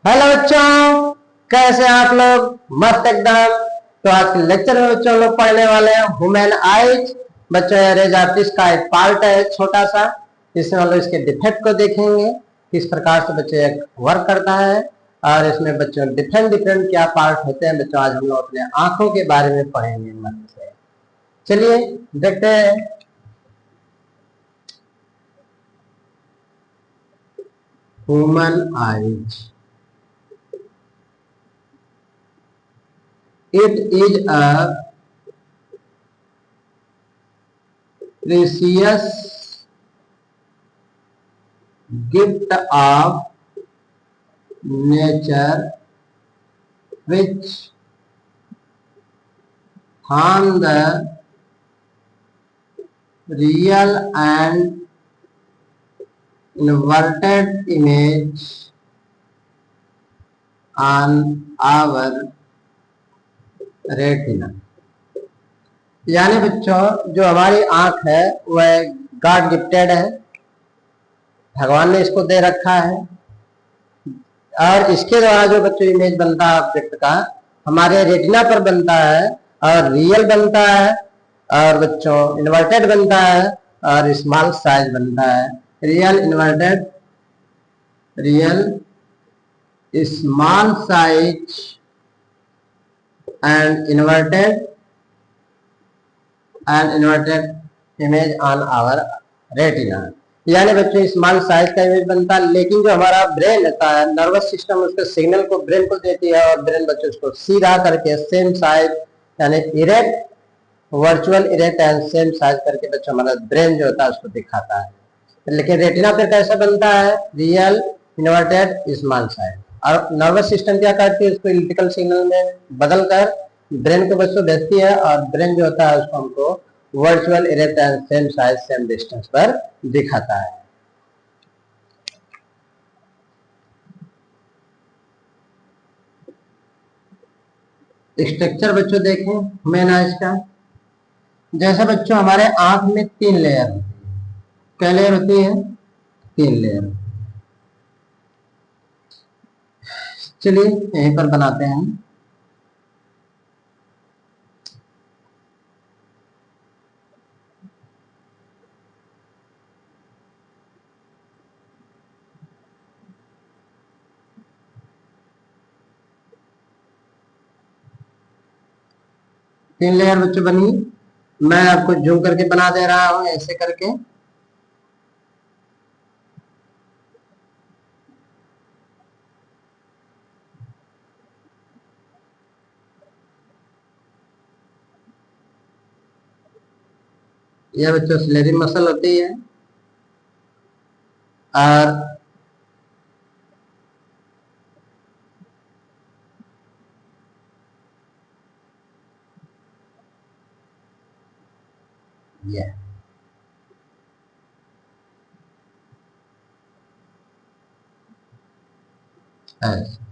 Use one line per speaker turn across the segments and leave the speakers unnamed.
Hello बच्चों, कैसे हैं आप लोग। मस्त एकदम। तो आज के लेक्चर में बच्चों लोग पढ़ने वाले हैं ह्यूमन आइज। बच्चों एरेज आर्टिस्ट का एक पार्ट है छोटा सा, इसमें हम लोग इसके डिफेक्ट को देखेंगे, किस प्रकार से बच्चे वर्क करता है। और इसमें बच्चों डिफरेंट डिफरेंट क्या पार्ट होते हैं। बच्चों आज हम लोग अपने आंखों के बारे में पढ़ेंगे मस्त से। चलिए देखते हैं। Human eyes, it is a precious gift of nature which harm the real and inverted image on our retina। यानी बच्चों जो हमारी आंख है वह गॉड गिफ्टेड है, भगवान ने इसको दे रखा है। और इसके द्वारा जो बच्चों इमेज बनता है ऑब्जेक्ट का हमारे रेटिना पर बनता है, और रियल बनता है, और बच्चों इन्वर्टेड बनता है, और स्मॉल साइज बनता है। Real inverted, real small size and inverted image on our retina. यानी बच्चों स्मॉल साइज का इमेज बनता है, लेकिन जो हमारा ब्रेन रहता है, नर्वस सिस्टम उसके सिग्नल को ब्रेन को देती है, और ब्रेन बच्चों उसको सीधा करके सेम साइज यानी erect, virtual erect and same size करके बच्चों हमारा ब्रेन जो होता है उसको दिखाता है। लेकिन रेटिना पे कैसा बनता है, रियल इन्वर्टेड स्मॉल साइज। और नर्वस सिस्टम क्या करती है, उसको इलेक्ट्रिकल सिग्नल में बदल कर ब्रेन को बच्चों भेजती है, और ब्रेन जो होता है उसको हमको virtual erect and same size same distance पर दिखाता है। स्ट्रक्चर बच्चों देखें मेन आइज का। जैसे बच्चों हमारे आंख में 3 लेयर होती है। क्या लेयर होती है? 3 लेयर। चलिए यहीं पर बनाते हैं। तीन लेयर बच्चों बनी। मैं आपको जूम करके बना दे रहा हूं ऐसे करके। यह बच्चों सिलेरी मसल होती है, और यह ऐसे।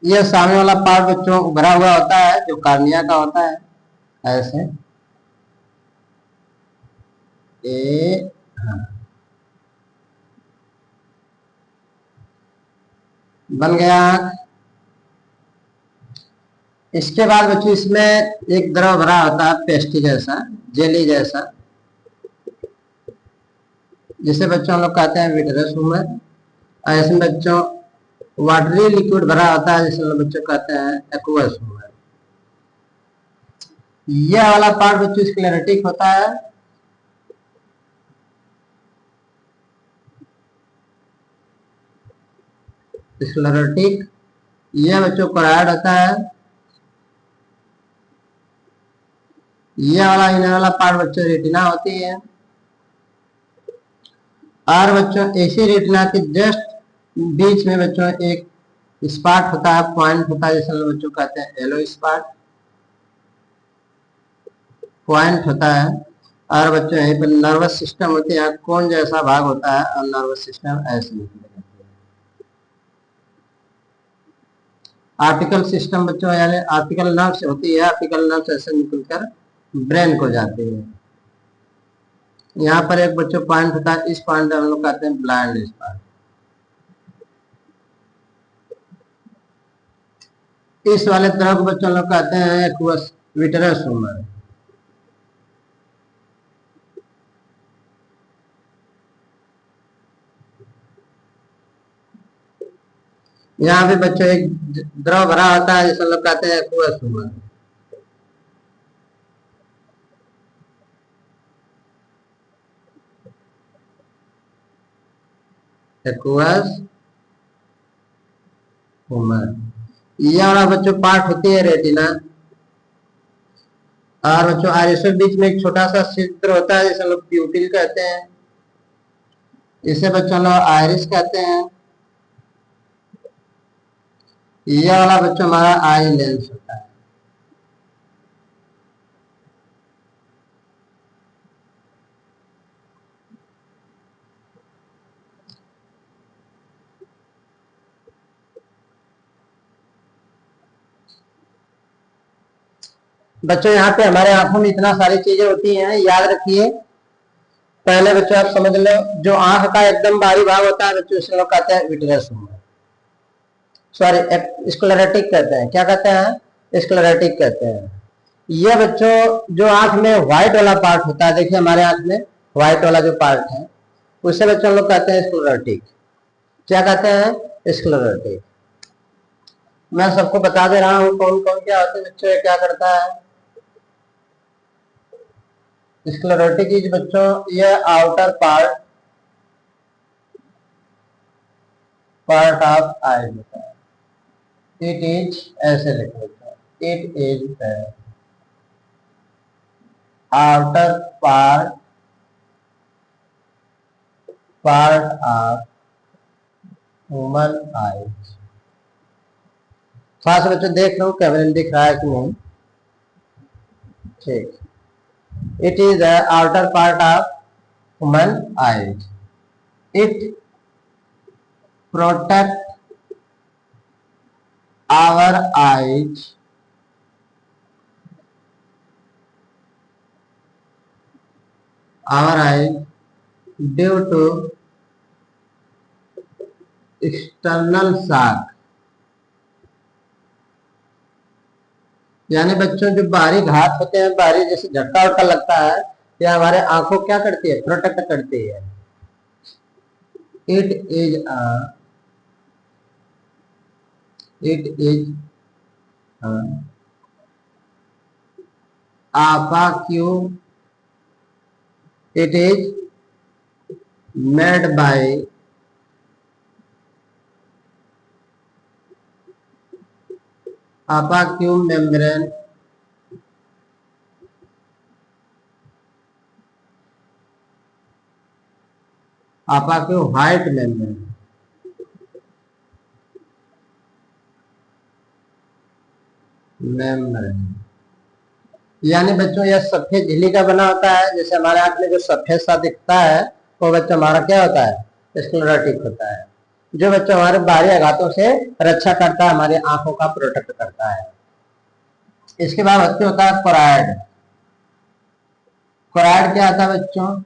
यह सामने वाला पार्ट बच्चों उभरा हुआ होता है जो कार्निया का होता है। ऐसे हाँ। बन गया आंख। इसके बाद बच्चों इसमें एक द्रव भरा होता है पेस्टी जैसा, जेली जैसा, जिसे बच्चों हम लोग कहते हैं विट्रस ह्यूमर। और इसमें बच्चों वाटरी लिक्विड भरा होता है जिसे हम लोग बच्चों कहते हैं एक्वस ह्यूमर। यह वाला पार्ट बच्चों स्क्लेरोटिक होता है। स्क्लेरोटिक। यह बच्चों कोराइड होता है। यह वाला इनर वाला पार्ट बच्चों रेटिना होती है। और बच्चों ऐसी रेटिना के जस्ट बीच में बच्चों एक स्पॉट होता है, पॉइंट होता है, जिसे हम बच्चों कहते हैं येलो स्पॉट, पॉइंट होता है। और बच्चों यहीं पर नर्वस सिस्टम होती है, कोन जैसा भाग होता है, और नर्वस सिस्टम ऐसे निकलेगा। आर्टिकल सिस्टम बच्चों यानी आर्टिकल नर्व्स होती है, आर्टिकल नर्व्स ऐसे निकलकर ब्रेन को जाती है। यहाँ पर एक बच्चों पॉइंट होता है, इस पॉइंट हम लोग कहते हैं ब्लाइंड स्पॉट। इस वाले तरह को बच्चों लोग कहते हैं एक्वस विट्रस ह्यूमर। यहाँ भी बच्चों एक द्रव भरा होता है जिसे लोग कहते हैं एक्वस ह्यूमर। Aqueous humour. ये वाला बच्चों पार्ट होती है रेटिना। और बच्चों आइरिस के बीच में एक छोटा सा छिद्र होता है जिसे लोग प्यूपिल कहते हैं। इसे बच्चों लोग आइरिस कहते हैं। ये वाला बच्चों हमारा आई लेंस होता है। बच्चों यहाँ पे हमारे आंखों में इतना सारी चीजें होती हैं, याद रखिए। पहले बच्चों आप समझ लो, जो आंख का एकदम बाहरी भाग होता है बच्चों उसे लोग कहते हैं विट्रस ह्यूमर, सॉरी स्क्लेरेटिक कहते हैं। क्या कहते हैं? स्क्लेरेटिक कहते हैं। ये बच्चों जो आंख में व्हाइट वाला पार्ट होता है, देखिए हमारे आंख में व्हाइट वाला जो पार्ट है उसे बच्चों लोग कहते हैं स्क्लेरेटिक। क्या कहते हैं? स्क्लेरेटिक। मैं सबको बता दे रहा हूँ कौन कौन क्या होते हैं बच्चों, क्या करता है स्क्लेरोटिक इज बच्चों, ये आउटर पार्ट ऑफ आई होता है। इट इज ऐसे लिखो, it is outer part of human eyes. खास बच्चों देख लो कैमरे में दिख रहा है कि नहीं। ठीक, it is the outer part of human eyes. It protect our eyes due to external shock। यानी बच्चों जो बाहरी घात होते हैं, बाहरी जैसे झटका उटका लगता है, या हमारे आंखों क्या करती है? प्रोटेक्ट करती है। It is opaque, it is made by apaque membrane apaque white membrane। यानी बच्चों यह सफेद झिल्ली का बना होता है। जैसे हमारे आंख में जो सफेद सा दिखता है वो बच्चों हमारा क्या होता है? स्क्लेरोटिक होता है, जो बच्चों हमारे बाहरी आघातों से रक्षा करता है, हमारी आंखों का प्रोटेक्ट करता है। इसके बाद बच्चों होता है कोराइड। कोराइड क्या होता है बच्चों?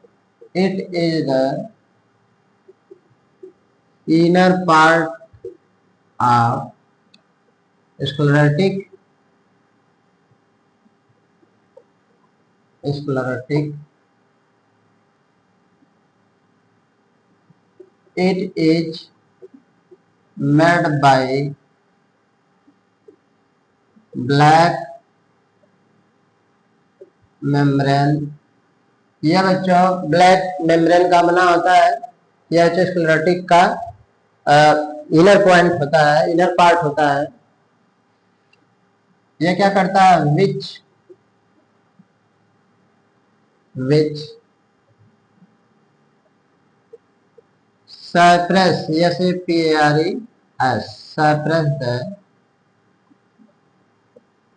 It is the inner part of sclerotic it is made by black membrane। यह बच्चों ब्लैक मेम्ब्रेन का बना होता है। यह बच्चों स्क्लेरोटिक का इनर पॉइंट होता है, इनर पार्ट होता है। यह क्या करता है? विच suppress, SAPRES, suppress the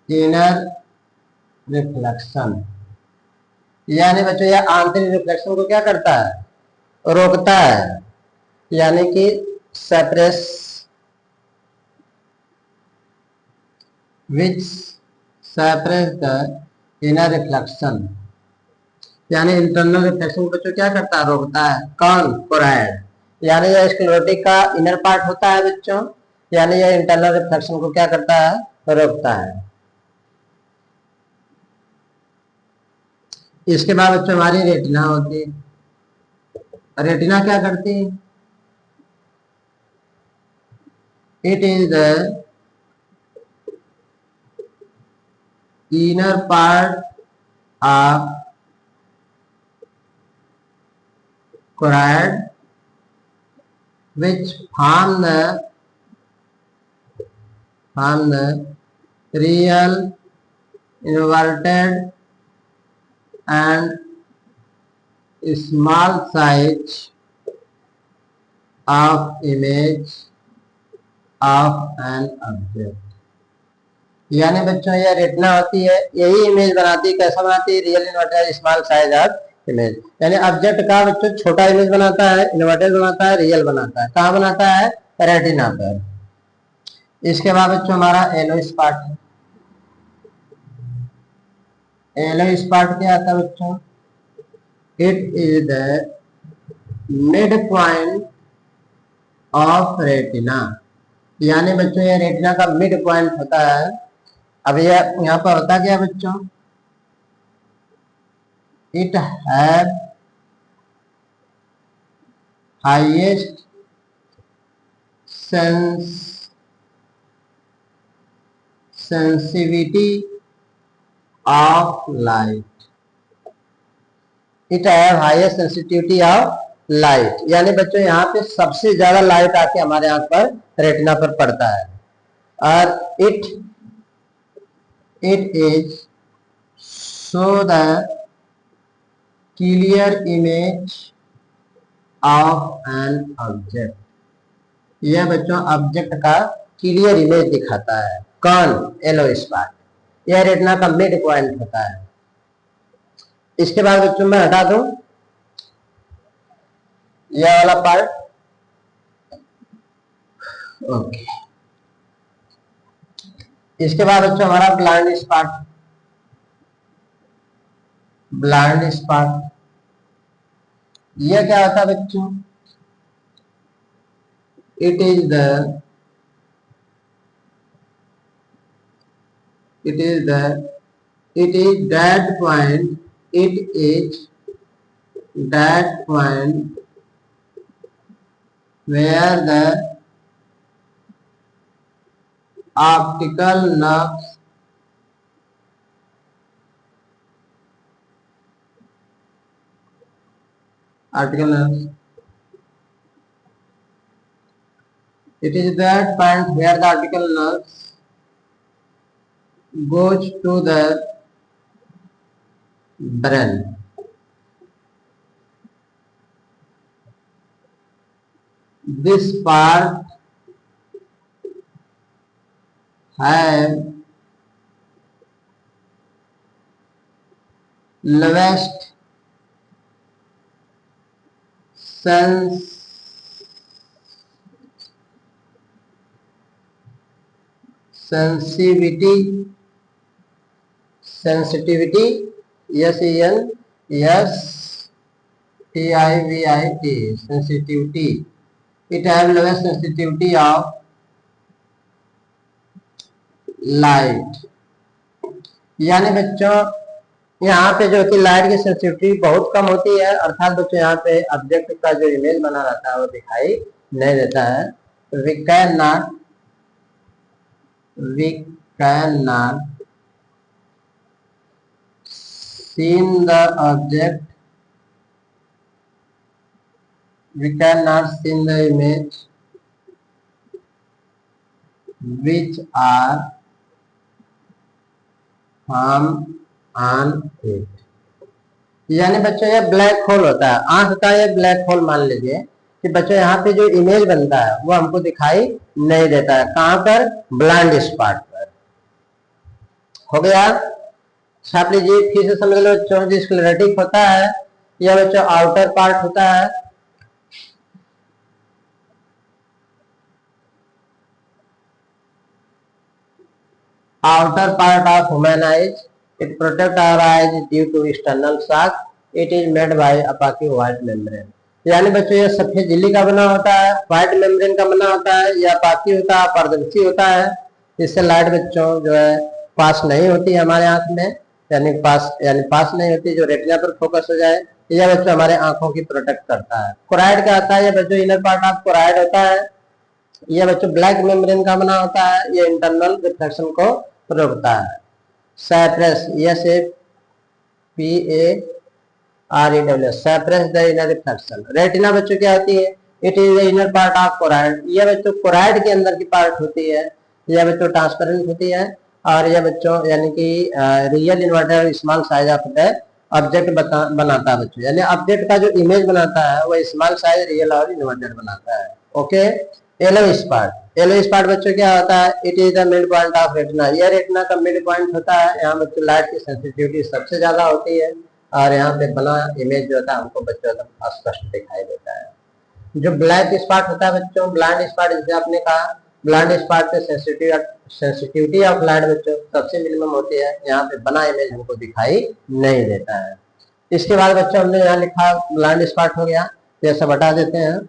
inner reflection। यानी बच्चों यह आंतरिक रिफ्लेक्शन को क्या करता है? रोकता है। यानी कि suppress which suppress the inner reflection, यानी इंटरनल रिफ्लेक्शन बच्चों क्या करता है, रोकता है। कौन, कोराइड, यानी यह स्क्लेरोटिक का इनर पार्ट होता है बच्चों, यानी यह इंटरनल रिफ्लेक्शन को क्या करता है, रोकता है। इसके बाद बच्चों हमारी रेटिना होती है। रेटिना क्या करती है, it is the inner part of choroid which form the real inverted and small size of image of an object, यानी बच्चों यह रेटिना होती है, यही इमेज बनाती है। कैसा बनाती है, real inverted small size of image, यानी ऑब्जेक्ट का बच्चों छोटा इमेज बनाता है, इन्वर्टेड बनाता है, रियल बनाता है। कहाँ बनाता है, रेटिना पर। इसके बाद बच्चों हमारा एलोइस पार्ट है। एलोइस पार्ट क्या आता है बच्चों, it is the mid point of retina, यानी बच्चों ये रेटिना का मिड पॉइंट होता है। अब ये यहाँ पर होता क्या बच्चों, it have highest sensitivity of light, it have highest sensitivity of light, यानी बच्चों यहाँ पे सबसे ज्यादा लाइट आके हमारे आंख पर, रेटिना पर पड़ता है। और it is show the clear image of an object, यह बच्चों ऑब्जेक्ट का क्लियर इमेज दिखाता है। कौन, एलोइस पार्ट, यह रेटिना का मिड पॉइंट होता है। इसके बाद बच्चों मैं हटा दूं यह वाला पार्ट, ओके। इसके बाद बच्चों हमारा ब्लाइंड स्पॉट, ब्लाइंड स्पॉट यह क्या होता है बच्चों, it is that point, it is that point where the optical nerves it is that point where the optical nerves goes to the brain. This part have lowest sensitivity, sensitivity, sensitivity. It have lowest sensitivity of light, यानी बच्चों यहाँ पे जो कि light की sensitivity बहुत कम होती है, अर्थात बच्चों यहाँ पे ऑब्जेक्ट का जो इमेज बना रहता है वो दिखाई नहीं देता है। We can not seen the object, we can not seen the image which are form on it, यानी बच्चों ये ब्लैक होल होता है, आंख का ये ब्लैक होल मान लीजिए कि बच्चों यहाँ पे जो इमेज बनता है वो हमको दिखाई नहीं देता है। कहां पर, ब्लाइंड स्पॉट पर। हो गया, छाप लीजिए, फिर से समझ लो बच्चों, जो स्क्लेरोटिक होता है यह बच्चों आउटर पार्ट होता है, outer part of human eyes. It protect our eyes due to external shock. It is made by opaque white membrane. यानी बच्चों ये सफेद झिल्ली का बना होता है, व्हाइट मेम्ब्रेन का बना होता है, या पाकी होता है, पारदर्शी होता है। इससे लाइट बच्चों जो है पास नहीं होती है हमारे आंख में, यानी पास नहीं होती, जो रेटिना पर फोकस हो जाए। यह बच्चों हमारे आंखों की प्रोटेक्ट करता है। कोराइड क्या होता है? ये बच्चों इनर पार्ट ऑफ कोराइड होता है। यह बच्चों ब्लैक मेम्ब्रेन का बना होता है। ये इंटरनल रिफ्लेक्शन को रोकता है। Suppress, S A P A R E W, suppress the inner reflection. Retina बच्चों क्या होती है? It is the inner part of choroid. यह बच्चों कोराइड के अंदर की पार्ट होती है। यह बच्चों ट्रांसपेरेंट होती है, और यह बच्चों यानी कि real inverted small size of the object बनाता है बच्चों, यानी ऑब्जेक्ट का जो इमेज बनाता है वो स्मॉल साइज, रियल और इन्वर्टेड बनाता है। Okay. Yellow spot, yellow spot बच्चों क्या होता है? It is the mid point of retina. यह रेटिना का मिड पॉइंट होता है। यहाँ बच्चों लाइट की सेंसिटिविटी सबसे ज्यादा होती है, और यहाँ पे बना इमेज जो होता है हमको बच्चों एकदम स्पष्ट दिखाई देता है। जो ब्लैक स्पॉट होता है बच्चों, ब्लाइंड स्पॉट, जैसे आपने कहा, ब्लाइंड स्पॉट पे सेंसिटिविटी ऑफ लाइट बच्चों सबसे मिनिमम होती है। यहाँ पे बना इमेज हमको दिखाई नहीं देता है। इसके बाद बच्चों हमने यहाँ लिखा ब्लाइंड स्पॉट हो गया, ये सब हटा देते हैं।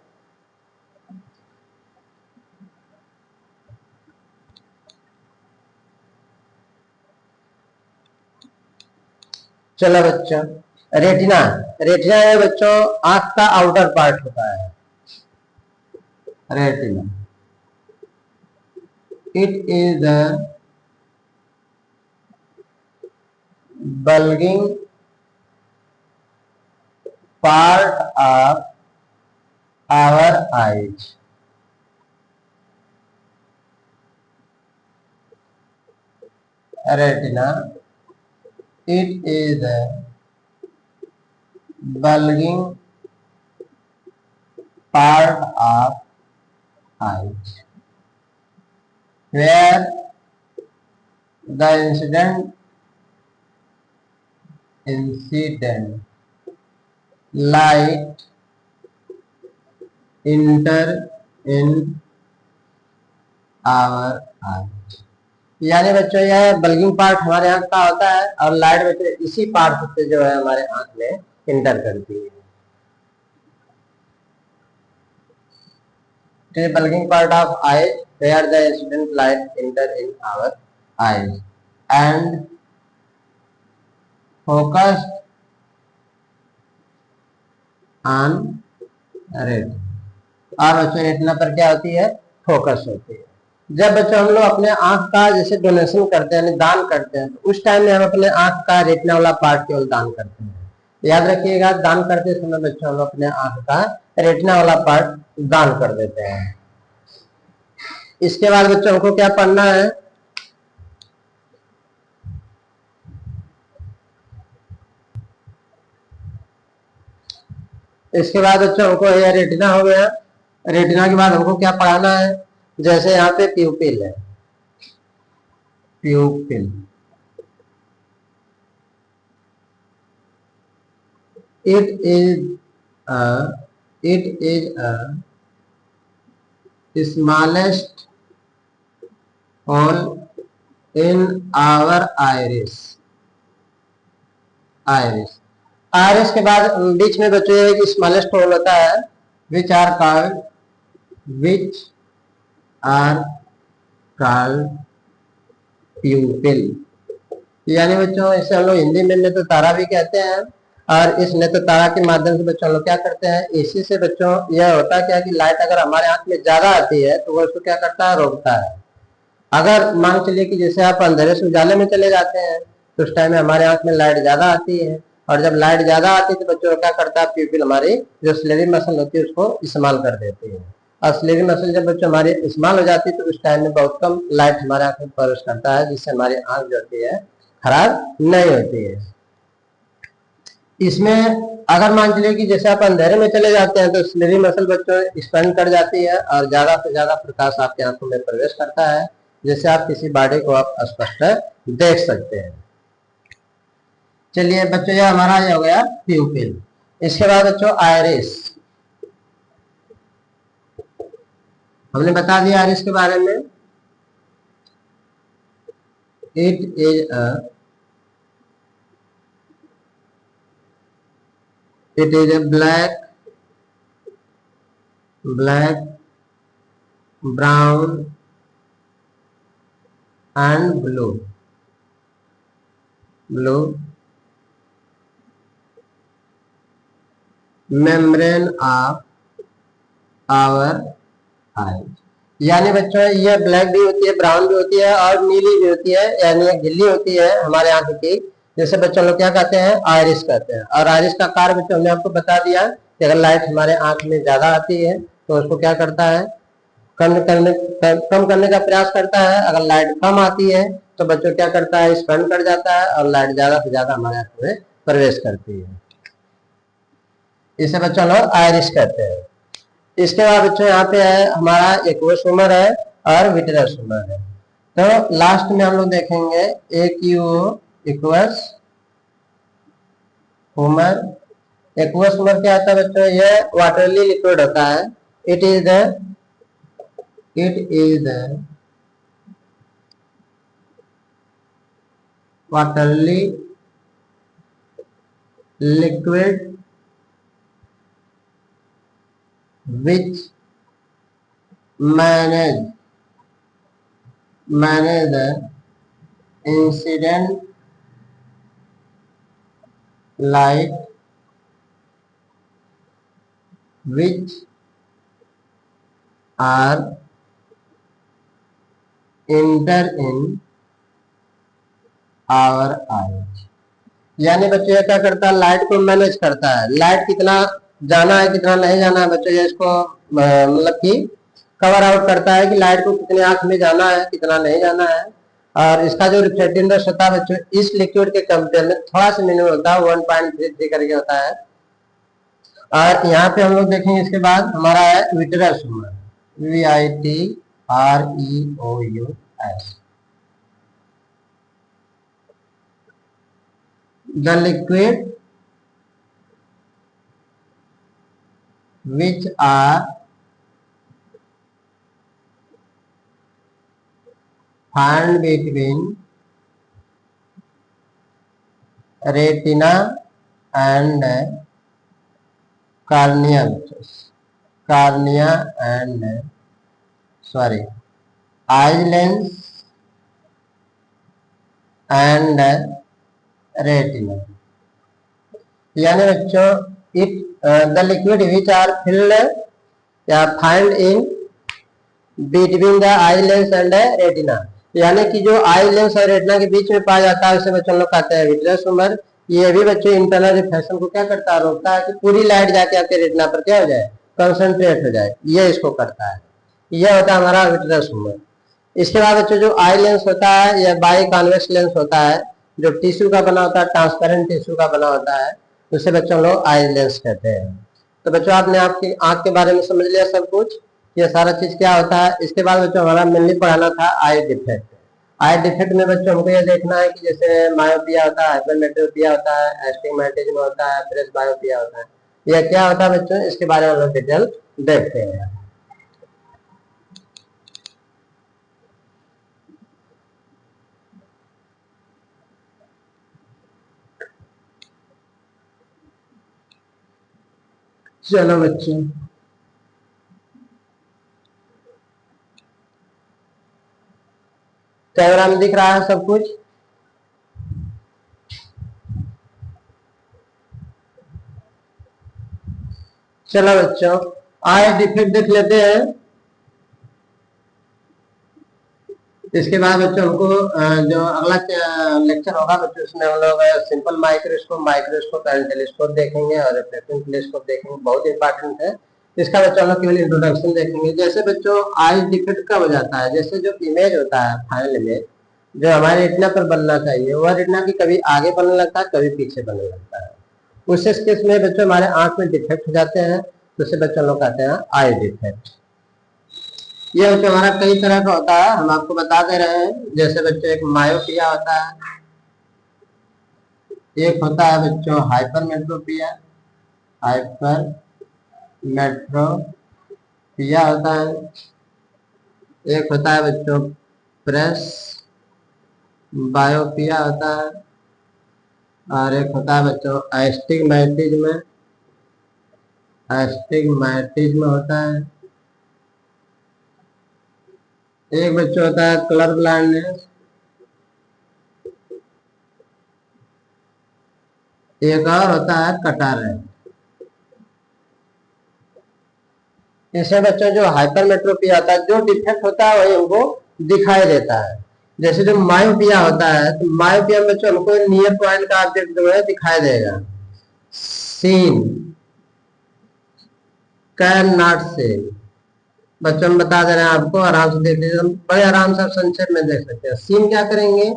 चलो बच्चों, रेटिना, रेटिना है बच्चों आंख का आउटर पार्ट होता है। Retina, it is the bulging part of our eyes. Retina, it is the bulging part of eyes where the incident light enter in our eyes। यानी बच्चों यह बल्गिंग पार्ट हमारे आंख का होता है, और लाइट बच्चों इसी पार्ट से जो है हमारे आंख में इंटर करती है। The bulging part of eye where the incident light enter in our eyes and focused on retina। और बच्चों रेटिना पर क्या होती है? फोकस होती है। जब बच्चों हम लोग अपने आंख का जैसे डोनेशन करते हैं, दान करते हैं, तो उस टाइम में हम अपने आंख का रेटिना वाला पार्ट केवल दान करते हैं। याद रखिएगा, दान करते समय बच्चों हम लोग अपने आंख का रेटिना वाला पार्ट दान कर देते हैं। इसके बाद बच्चों हमको क्या पढ़ना है? इसके बाद बच्चों हमको यह रेटिना हो गया। रेटिना के बाद हमको क्या पढ़ाना है? जैसे यहाँ पे प्यूपिल है, प्यूपिल, it is a smallest hole in our iris। iris, iris के बाद बीच में बच्चों एक स्मॉलेस्ट होल होता है, which are called pupil। यानी बच्चों इसे हम लोग हिंदी में नेत्र तारा भी कहते हैं। और इस नेत्र तारा के माध्यम से बच्चों लोग क्या करते हैं? इसी से बच्चों यह होता है क्या कि लाइट अगर हमारे आंख में ज्यादा आती है तो वो उसको क्या करता है? रोकता है। अगर मान चलिए कि जैसे आप अंधेरे से उजाले में चले जाते हैं तो उस टाइम में हमारे आंख में लाइट ज्यादा आती है, और जब लाइट ज्यादा आती है तो बच्चों क्या करता है? प्यूपिल हमारी जो स्लेरी मसल होती है उसको इस्तेमाल कर देती है, और स्लेरी मसल जब बच्चों हमारी इस्तेमाल हो जाती है तो उस टाइम में बहुत कम लाइट हमारे आंख में प्रवेश करता है, जिससे हमारी आंख जो होती है खराब नहीं होती है। इसमें अगर मान चलिए कि जैसे आप अंधेरे में चले जाते हैं तो स्लेरी मसल बच्चों एक्सपेंड कर जाती है, और ज्यादा से ज्यादा प्रकाश आपकी आंखों में प्रवेश करता है, जिससे आप किसी बॉडी को आप स्पष्ट देख सकते हैं। चलिए बच्चों, यह हमारा हो गया प्यूपिल। इसके बाद बच्चों आयरिस, हमने बता दिया आयरिस के बारे में। It is a black brown and blue membrane of our eyes. यानी बच्चों ये ब्लैक भी होती है, ब्राउन भी होती है और नीली भी होती है, यानी ये गिल्ली होती है हमारे आंख की, जैसे बच्चों लोग क्या कहते हैं, आयरिस कहते हैं। और आयरिस का कार्य बच्चों ने आपको बता दिया कि अगर लाइट हमारे आंख में ज्यादा आती है तो उसको क्या करता है, कम करने का प्रयास करता है। अगर लाइट कम आती है तो बच्चों क्या करता है, स्पंद कर जाता है और लाइट ज्यादा से ज्यादा हमारे आंख में प्रवेश करती है। इसे बच्चों लोग आयरिस कहते हैं। इसके बाद बच्चों यहाँ पे है हमारा एक्वस ह्यूमर है और विट्रस ह्यूमर है। तो लास्ट में हम लोग देखेंगे एक्वस ह्यूमर। एक्वस ह्यूमर क्या होता है बच्चों, ये वाटरली लिक्विड होता है। It is the watery liquid which manage the incident light which are enter in our eyes। यानी बच्चों ये क्या करता है, लाइट को मैनेज करता है। लाइट कितना जाना है कितना नहीं जाना है बच्चों, ये इसको मतलब कि कवर आउट करता है कि लाइट को कितने आंख में जाना है कितना नहीं जाना है। और इसका जो रिफ्लेक्टिवनेस होता है बच्चों इस लिक्विड के कंपेयर में थोड़ा सा मिनिमम होता है, 1.33 करके होता है। और यहाँ पे हम लोग देखेंगे इसके बाद हमारा है vitreous humour, VITREOUS। The liquid which are found between retina and cornea and eye lens and retina। यानी बच्चों it the liquid which are filled या find in between the eye lens and retina, यानी कि जो eye lens और retina के बीच में पाया जाता है उसे बच्चों लोग कहते हैं विट्रस ह्यूमर। ये भी बच्चों इंटरनल रिफ्लेक्शन को क्या करता है, रोकता है कि पूरी लाइट जाके आपके रेटिना पर क्या हो जाए, कंसंट्रेट हो जाए, ये इसको करता है। यह होता है हमारा विट्रस ह्यूमर। इसके बाद बच्चों जो आई लेंस होता है यह बाई कॉन्वेक्स लेंस होता है, जो टिश्यू का बना होता है, ट्रांसपेरेंट टिश्यू का बना होता है, उसे बच्चों लोग आई लेंस कहते हैं। तो बच्चों आपने आपकी आंख के बारे में समझ लिया सब कुछ, ये सारा चीज क्या होता है। इसके बाद बच्चों हमारा मेनली पढ़ाना था आई डिफेक्ट। आई डिफेक्ट में बच्चों हमको ये देखना है कि जैसे मायोपिया होता है, हाइपरमेट्रोपिया होता है, एस्टिग्मेटिज्म होता है, प्रेस बायोपिया होता है, यह क्या होता है बच्चों, इसके बारे में हम लोग डिटेल देखते हैं। चलो बच्चों, कैमरा में दिख रहा है सब कुछ। चलो बच्चों आई डिफेक्ट देख लेते हैं। इसके बाद बच्चों हमको जो अगला लेक्चर होगा बच्चों उसमें हम लोग सिंपल माइक्रोस्कोप एंड टेलीस्कोप देखेंगे और रिफ्लेक्टिंग टेलीस्कोप देखेंगे, बहुत इंपॉर्टेंट है। इसका बच्चों हम लोग केवल इंट्रोडक्शन देखेंगे। जैसे बच्चों आई डिफेक्ट कब हो जाता है, जैसे जो इमेज होता है फाइनल इमेज जो हमारे रेटिना पर बनना चाहिए वह रेटिना की कभी आगे बनने लगता है कभी पीछे बनने लगता है। उस केस में बच्चों हमारे आंख में डिफेक्ट हो जाते हैं, तो उसे बच्चों लोग कहते हैं आई डिफेक्ट। ये बच्चों हमारा कई तरह का होता है, हम आपको बता दे रहे हैं। जैसे बच्चों एक मायोपिया होता है, एक होता है बच्चों हाइपरमेट्रोपिया होता है, एक होता है बच्चों प्रेस बायोपिया होता है, और एक होता है बच्चों एस्टिग्मेटिज्म। एस्टिग्मेटिज्म होता है। एक बच्चों होता है कलर ब्लाइंडनेस। एक और होता है कटारेट। इसमें बच्चों जो हाइपरमेट्रोपिया होता है, जो डिफेक्ट होता है वही हमको दिखाई देता है। जैसे जो मायोपिया होता है, तो मायोपिया में बच्चों हमको नियर पॉइंट का ऑब्जेक्ट जो है दिखाई देगा। Seen can not seen. बच्चों हम बता दे रहे हैं आपको, आराम से देख लीजिए, हम बड़े आराम से आप संक्षेप में देख सकते हैं। सीन क्या करेंगे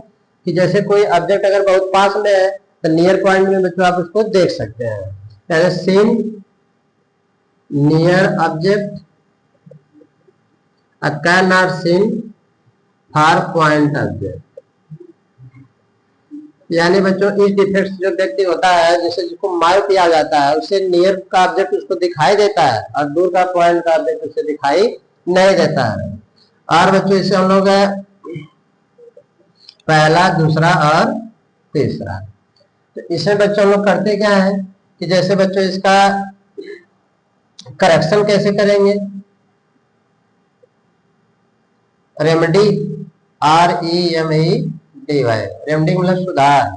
कि जैसे कोई ऑब्जेक्ट अगर बहुत पास में है तो नियर पॉइंट में बच्चों आप उसको देख सकते हैं। यानी seen near object, can not seen far point object. यानी बच्चों इस डिफेक्ट जो व्यक्ति होता है, जैसे जिसको मायोपिया आ जाता है, उसे नियर का ऑब्जेक्ट उसको दिखाई देता है और दूर का पॉइंट का ऑब्जेक्ट उसे दिखाई नहीं देता है। और बच्चों इसे हम लोग पहला, दूसरा और तीसरा। तो इसमें बच्चों हम लोग करते क्या है कि जैसे बच्चों इसका करेक्शन कैसे करेंगे। रेमेडी, REMEDY, रेमेडी मतलब सुधार।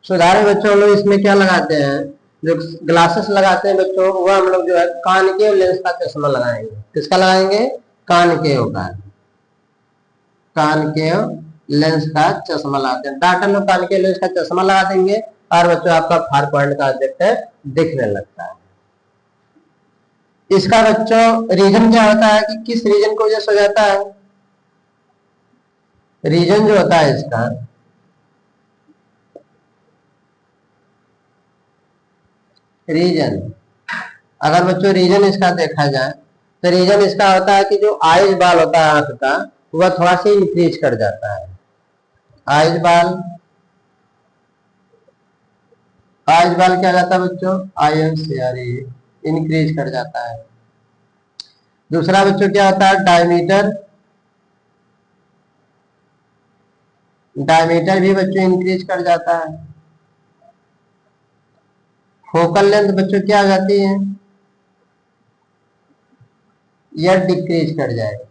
सुधार में बच्चों हम लोग इसमें क्या लगाते हैं, जो ग्लासेस लगाते हैं बच्चों, वह हम लोग जो है कॉनकेव लेंस का चश्मा लगाएंगे। किसका लगाएंगे? कॉनकेव का। कॉनकेव लेंस का चश्मा लगाते हैं। डॉक्टर लोग कॉनकेव लेंस का चश्मा लगा देंगे और बच्चों आपका फार पॉइंट का ऑब्जेक्ट दिखने लगता है। इसका बच्चों रीजन क्या होता है कि किस रीजन को वजह से हो जाता है। रीजन जो होता है इसका, रीजन, अगर बच्चों रीजन इसका देखा जाए तो रीजन इसका होता है कि जो आइज बाल होता है आंख का, वह थोड़ा सा इंक्रीज कर जाता है। आइज बाल, आइज बाल क्या जाता है बच्चों? INCRE, इंक्रीज कर जाता है। दूसरा बच्चों क्या होता है? डायमीटर। डायमीटर भी बच्चों इंक्रीज कर जाता है। फोकल लेंथ बच्चों क्या आ जाती है? यह डिक्रीज कर जाएगी।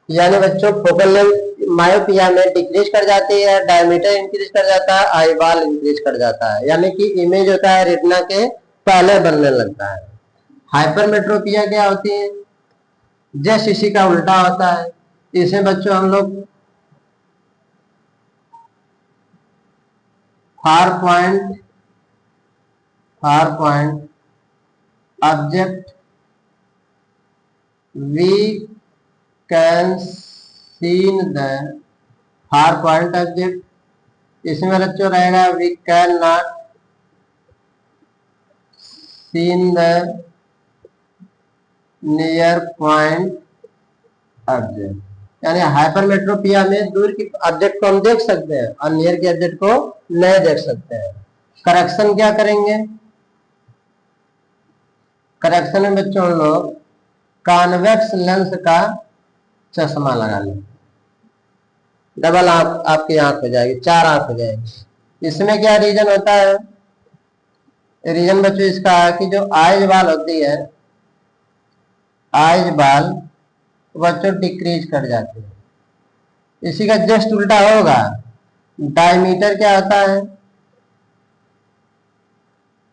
यानी बच्चों फोकल लेंथ मायोपिया में डिक्रीज कर जाती है, डायमीटर इंक्रीज कर जाता है, आई बाल इंक्रीज कर जाता है। यानी कि इमेज होता है रेटिना के पहले बनने लगता है। हाइपरमेट्रोपिया क्या होती है? जस्ट इसी का उल्टा होता है। इसे बच्चों हम लोग far point object we can seen the far point object. इसमें बच्चों रहेगा we can not seen the near point object. यानी हाइपरमेट्रोपिया में दूर की ऑब्जेक्ट को हम देख सकते हैं और नियर के ऑब्जेक्ट को नहीं देख सकते हैं। करेक्शन क्या करेंगे? करेक्शन में बच्चों हम लोग कॉन्वेक्स लेंस का चश्मा लगा लेंगे। डबल आपकी आंख हो जाएगी, 4 आंख हो जाएगी। इसमें क्या रीजन होता है? रीजन बच्चों इसका है कि जो आइज बाल होती है, आइज बाल बच्चों डिक्रीज कर जाते हैं। इसी का जस्ट उल्टा होगा। डायमीटर क्या होता है?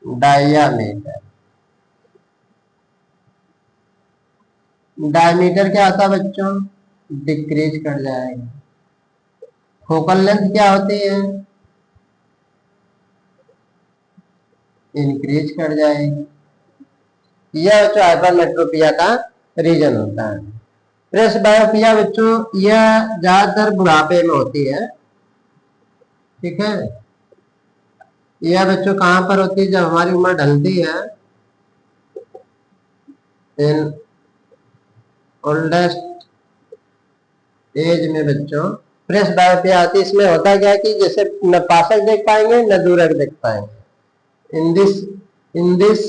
डायमीटर। डायमीटर क्या होता है बच्चों? डिक्रीज कर जाएगा। फोकल लेंथ क्या होती है? इंक्रीज कर जाएगी। यह बच्चों हाइपरमेट्रोपिया का रीजन होता है। प्रेसबायोपिया बच्चों यह ज्यादातर बुढ़ापे में होती है। ठीक है, यह बच्चों कहां पर होती है? जब हमारी उम्र ढलती है, इन ओल्डेस्ट एज में बच्चों प्रेस बायोपिया आती है। इसमें होता क्या है कि जैसे न पासक देख पाएंगे न दूरक देख पाएंगे। In this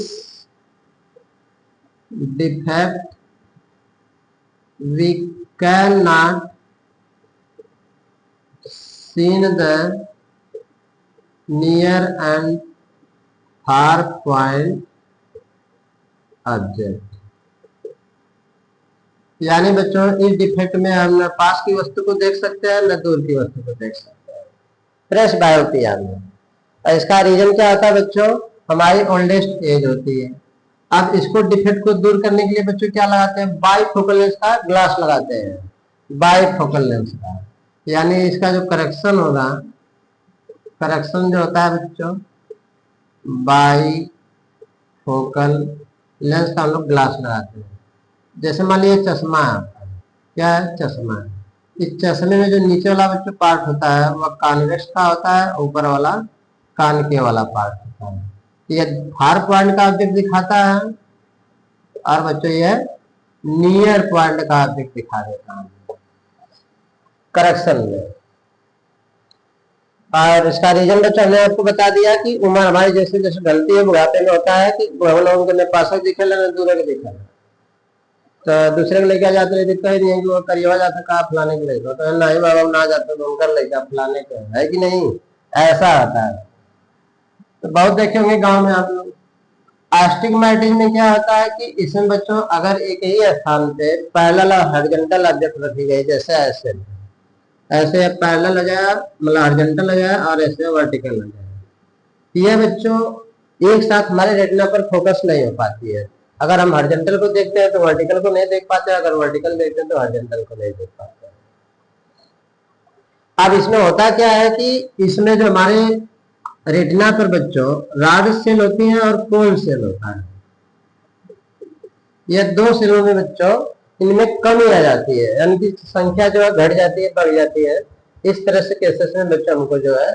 defect we can not seen the near and far point object। यानी बच्चों इस डिफेक्ट में हम न पास की वस्तु को देख सकते हैं न दूर की वस्तु को देख सकते हैं, प्रेस बायोपिया में। और इसका रीजन क्या होता है बच्चों, हमारी ओल्डेस्ट एज होती है। अब इसको डिफेक्ट को दूर करने के लिए बच्चों क्या लगाते हैं, बाईफोकल लेंस का ग्लास लगाते हैं, बाईफोकल लेंस का। यानी इसका जो करेक्शन होगा, करेक्शन जो होता है बच्चों बाईफोकल लेंस का हम लोग ग्लास लगाते हैं। जैसे मान लीजिए चश्मा है, क्या है, चश्मा है। इस चश्मे में जो नीचे वाला बच्चों पार्ट होता है वह कॉन्वेक्स का होता है, ऊपर वाला कॉनकेव वाला पार्ट होता है। ये फार पॉइंट का ऑब्जेक्ट दिखाता है और बच्चों ये नियर पॉइंट का ऑब्जेक्ट दिखा देता है करेक्शन में। और इसका रीजन बच्चों हमने आपको बता दिया कि उम्र हमारी जैसे जैसे ढलती है बुढ़ापे में होता है कि लोगों को न पास दिखेला न दूर के दिखेला, तो दूसरे को लेके आ जाते दिखता ही नहीं है कि वो करिएवा जाता कहा फलाने के लेकर, तो नहीं बाबा ना जाते तो उनका लेकर फलाने के है कि नहीं, ऐसा होता है। तो बहुत देखे होंगे गांव में आप लोग। एस्टिग्मेटिज्म में क्या होता है कि इसमें बच्चों अगर एक ही स्थान पे पैरेलल और हॉरिजॉन्टल ऑब्जेक्ट रखी गई, जैसे ऐसे ऐसे पैरेलल हो जाए मतलब हॉरिजॉन्टल हो जाए और ऐसे वर्टिकल हो जाए, ये बच्चों एक साथ हमारे रेटिना पर फोकस नहीं हो पाती है। अगर हम हॉरिजॉन्टल को देखते हैं तो वर्टिकल को नहीं देख पाते, अगर वर्टिकल देखते हैं तो हॉरिजॉन्टल को नहीं देख पाते। अब इसमें होता क्या है कि इसमें जो हमारे रेटिना पर बच्चों रॉड सेल होती है और कोन सेल होता है। ये दो सेलों में बच्चों इनमें कमी आ जाती है, यानी कि संख्या जो है घट जाती है, बढ़ जाती है। इस तरह से केसेस में बच्चों हमको जो है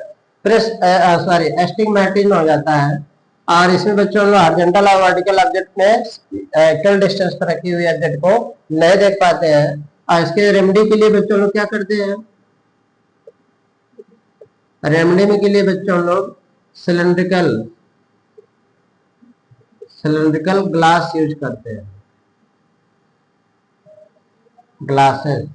एस्टिग्मेटिज्म हो जाता है। और इसमें बच्चों लोग हॉरिजॉन्टल और वर्टिकल ऑब्जेक्ट में इक्वल डिस्टेंस पर रखी हुई ऑब्जेक्ट को नहीं देख पाते हैं। और इसके रेमेडी के लिए बच्चों लोग क्या करते हैं, रेमेडी में के लिए बच्चों लोग सिलेंड्रिकल ग्लास यूज करते हैं, ग्लासेस,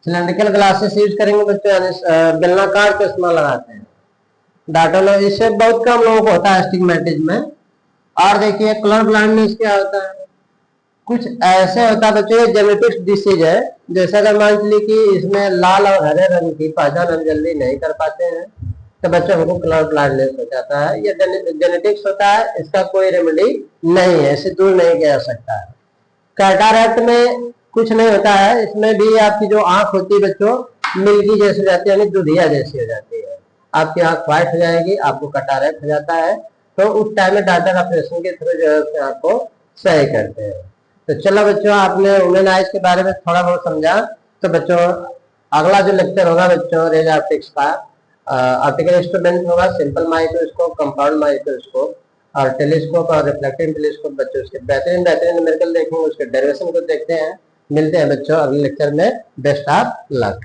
सिलेंड्रिकल ग्लासेस यूज करेंगे बच्चों, बेलनाकार चश्मा लगाते हैं डाटा। इससे बहुत कम लोगों को होता है एस्टिग्मेटिज्म में। और देखिए कलर ब्लाइंडनेस क्या होता है, कुछ ऐसे होता है बच्चों, ये जेनेटिक्स डिसीज है। जैसे अगर मान लीजिए कि इसमें लाल और हरे रंग की पहचान हम जल्दी नहीं कर पाते हैं तो बच्चों हमको कलर ब्लाइंडनेस हो जाता है। ये जेनेटिक्स होता है, इसका कोई रेमेडी नहीं है, इसे दूर नहीं किया जा सकता है। कैटरैक्ट में कुछ नहीं होता है, इसमें भी आपकी जो आंख होती है बच्चों मिल्की जैसी हो जाती है, यानी दूधिया जैसी हो जाती है, आपकी आंख व्हाइट हो जाएगी, आपको कैटरैक्ट हो जाता है। तो उस टाइम में डॉक्टर ऑपरेशन के थ्रू जो है आपको सही करते हैं। तो चलो बच्चों, आपने वुमेन आइज के बारे में थोड़ा बहुत समझा। तो बच्चों अगला जो लेक्चर होगा बच्चों रेज ऑप्टिक्स का, ऑप्टिकल इंस्ट्रूमेंट होगा, सिंपल माइक्रोस्कोप, कंपाउंड माइक्रोस्कोप और टेलीस्कोप और रिफ्लेक्टिंग टेलीस्कोप। बच्चों उसके बेहतरीन न्यूमेरिकल देखेंगे, उसके डेरिवेशन को देखते हैं। मिलते हैं बच्चों अगले लेक्चर में। Best of luck.